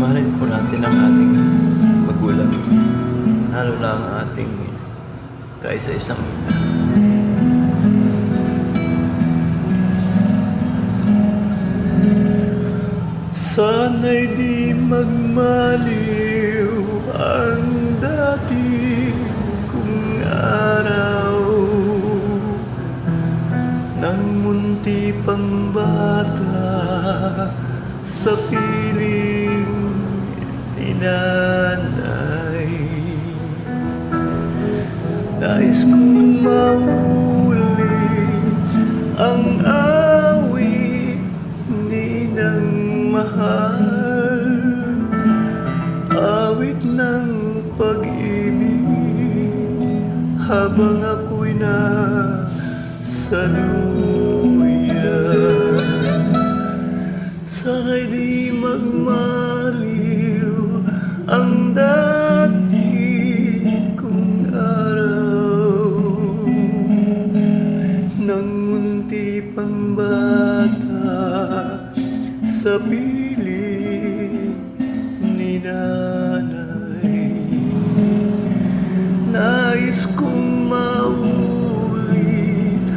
Mahalin po natin ang ating magulang, lalo na ang ating kaisa-isang ina. Sana'y di magmaliw ang dati kong araw, nang munti pang bata sa piling ni nanay. Nais kong maulit ang awit ninang mahal, awit ng pag-ibig habang ako'y nasa luya. Sana'y di magmaliw ang dati kong araw, nang munti pang bata sa piling ni nanay. Nais kong maulit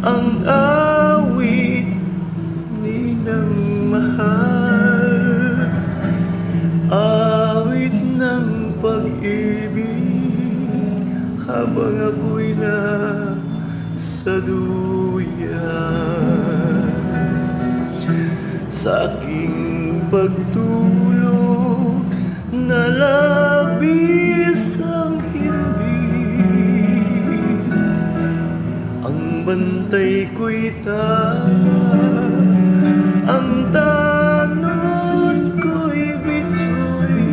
ang awit ninang mahal, awit ng pag-ibig habang ako'y nasa duyan. Sa aking pagtulog na labis ang himbing, ang bantay ko'y tama, ang tanod ko'y bitoy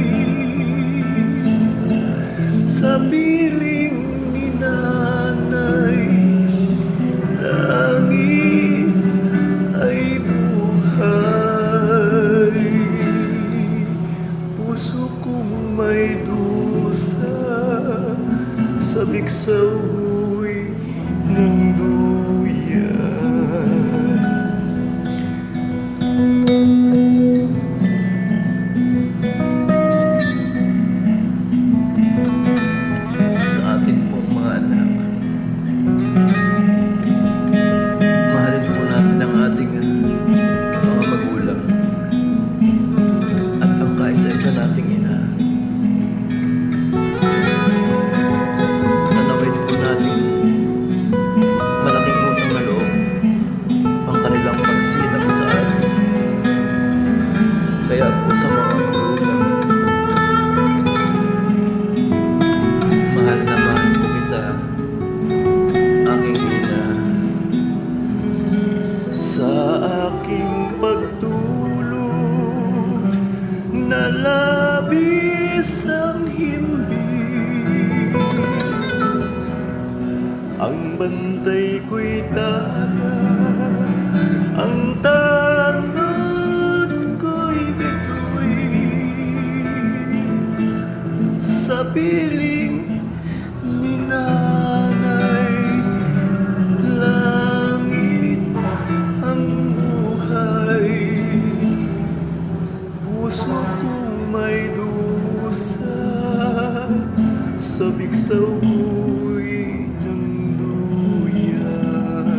sa piling ni nanay. Langit ay buhay, puso kong may dusa, sabik sa uwi ng duyan. Sa ating pong mga anak, mahalin po natin ang ating mga magulang at ang kaisa-isa nating ina. Nanawin po natin malaking utang na loob ang kanilang pagsilang sa atin. Kaya po sa mga magulang, mahal na mahal po kita, aking ina. Sa aking pagtulog na labis ang himbing, ang bantay ko'y tama, ang tanod ko'y bitoy sa piling ni nanay. Langit ang buhay, puso kong may dusa, sabik sa uwi ng duyan.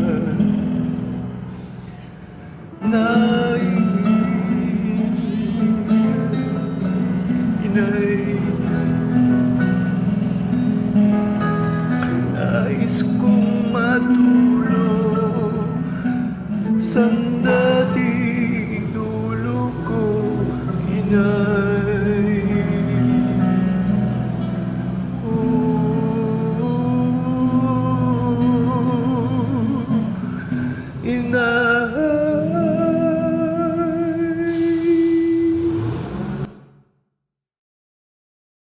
Inay, nais kong